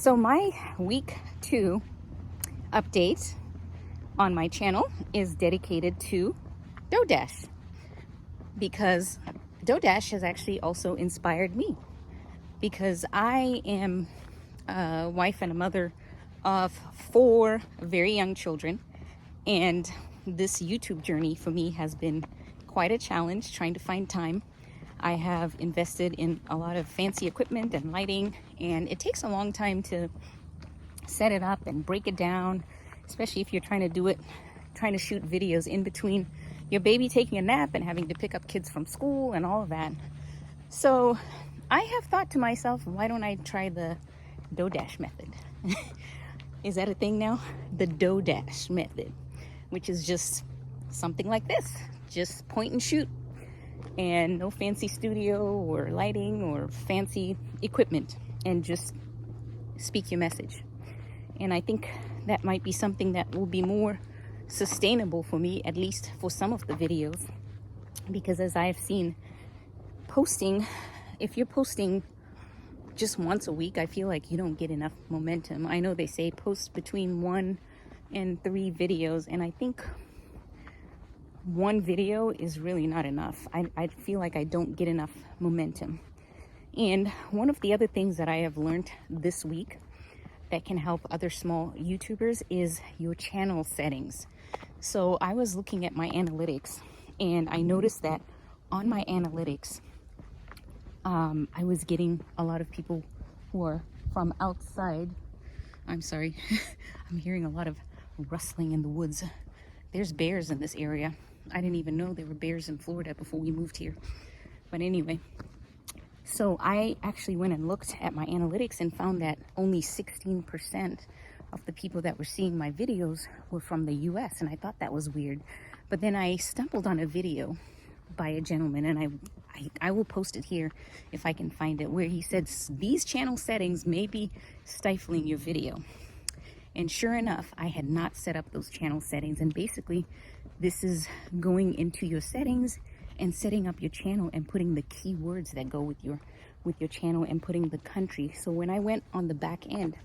So my week 2 update on my channel is dedicated to DoorDash, because DoorDash has actually also inspired me, because I am a wife and a mother of 4 very young children, and this YouTube journey for me has been quite a challenge trying to find time. I have invested in a lot of fancy equipment and lighting, and it takes a long time to set it up and break it down, especially if you're trying to shoot videos in between your baby taking a nap and having to pick up kids from school and all of that. So I have thought to myself, why don't I try the DoorDash method? Is that a thing now? The DoorDash method, which is just something like this, just point and shoot, and no fancy studio or lighting or fancy equipment, and just speak your message. And I think that might be something that will be more sustainable for me, at least for some of the videos, because as I've seen, if you're posting just once a week, I feel like you don't get enough momentum. I know they say post between 1 and 3 videos, and I think 1 video is really not enough. I feel like I don't get enough momentum. And one of the other things that I have learned this week that can help other small YouTubers is your channel settings. So I was looking at my analytics, and I noticed that on my analytics, I was getting a lot of people who are from outside. I'm sorry, I'm hearing a lot of rustling in the woods. There's bears in this area. I didn't even know there were bears in Florida before we moved here. But anyway, so I actually went and looked at my analytics and found that only 16% of the people that were seeing my videos were from the US, and I thought that was weird. But then I stumbled on a video by a gentleman, and I will post it here if I can find it, where he said these channel settings may be stifling your video. And sure enough, I had not set up those channel settings, and basically this is going into your settings and setting up your channel and putting the keywords that go with your channel and putting the country. So when I went on the back end,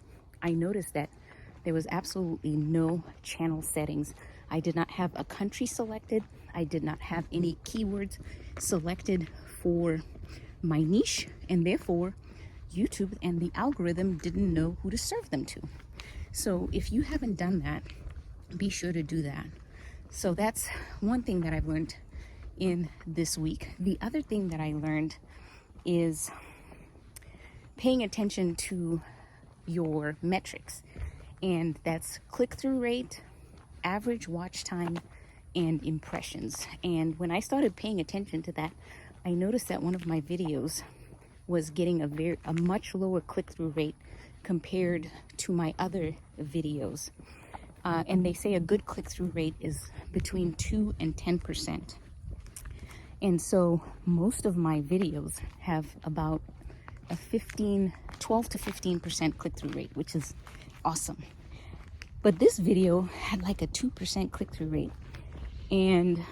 I noticed that there was absolutely no channel settings. I did not have a country selected. I did not have any keywords selected for my niche, and therefore YouTube and the algorithm didn't know who to serve them to. So if you haven't done that, be sure to do that. So that's one thing that I've learned in this week. The other thing that I learned is paying attention to your metrics, and that's click-through rate, average watch time, and impressions. And when I started paying attention to that, I noticed that one of my videos was getting a much lower click-through rate compared to my other videos. And they say a good click-through rate is between 2 and 10%. And so most of my videos have about a 12 to 15% click-through rate, which is awesome. But this video had like a 2% click-through rate. And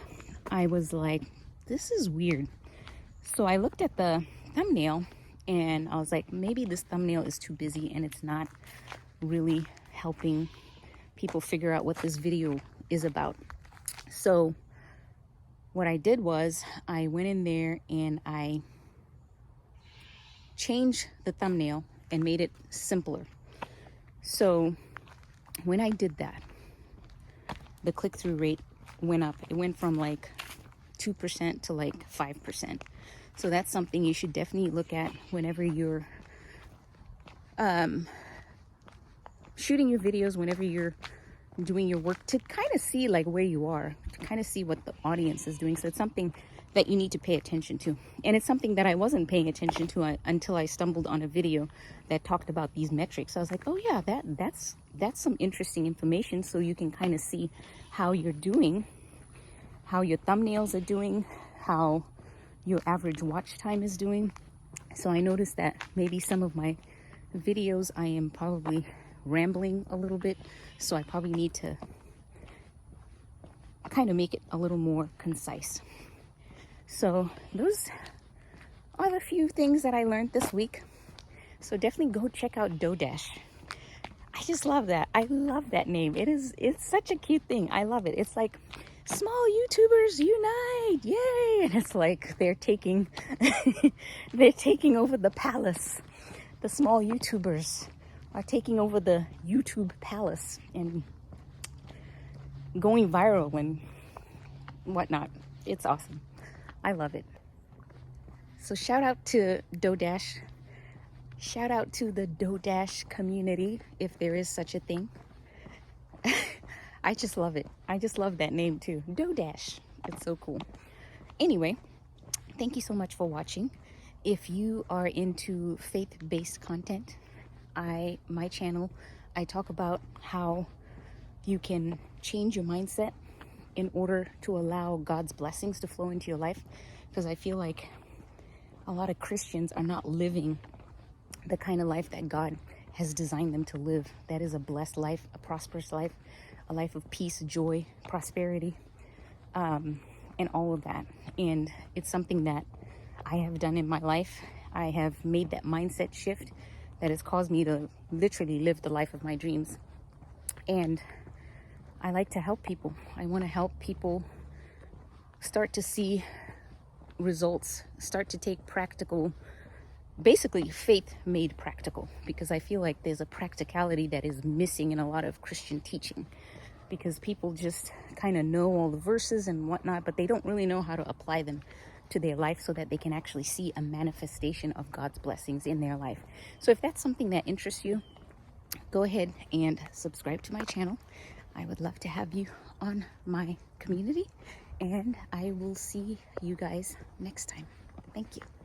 I was like, this is weird. So I looked at the thumbnail, and I was like, maybe this thumbnail is too busy and it's not really helping people figure out what this video is about. So what I did was I went in there and I changed the thumbnail and made it simpler. So when I did that, the click-through rate went up. It went from like 2% to like 5%. So that's something you should definitely look at whenever you're shooting your videos, whenever you're doing your work, to kind of see like where you are, to kind of see what the audience is doing. So it's something that you need to pay attention to. And it's something that I wasn't paying attention to until I stumbled on a video that talked about these metrics. I was like, oh yeah, that's some interesting information. So you can kind of see how you're doing, how your thumbnails are doing, how your average watch time is doing. So I noticed that maybe some of my videos I am probably rambling a little bit, so I probably need to kind of make it a little more concise. So those are the few things that I learned this week. So definitely go check out DoorDash. I just love that. I love that name. It's such a cute thing. I love it. It's like small YouTubers unite. Yay. And it's like they're taking they're taking over the palace. The small YouTubers are taking over the YouTube palace and going viral and whatnot. It's awesome. I love it. So shout out to Dodash. Shout out to the Dodash community, if there is such a thing. I just love it. I just love that name too. Dodash. It's so cool. Anyway, thank you so much for watching. If you are into faith-based content, my channel, I talk about how you can change your mindset in order to allow God's blessings to flow into your life. Because I feel like a lot of Christians are not living the kind of life that God has designed them to live. That is a blessed life, a prosperous life, a life of peace, joy, prosperity, and all of that. And it's something that I have done in my life. I have made that mindset shift that has caused me to literally live the life of my dreams. And I like to help people. I want to help people start to see results, start to take practical, basically faith made practical, because I feel like there's a practicality that is missing in a lot of Christian teaching, because people just kind of know all the verses and whatnot, but they don't really know how to apply them to their life so that they can actually see a manifestation of God's blessings in their life. So if that's something that interests you, go ahead and subscribe to my channel. I would love to have you on my community, and I will see you guys next time. Thank you.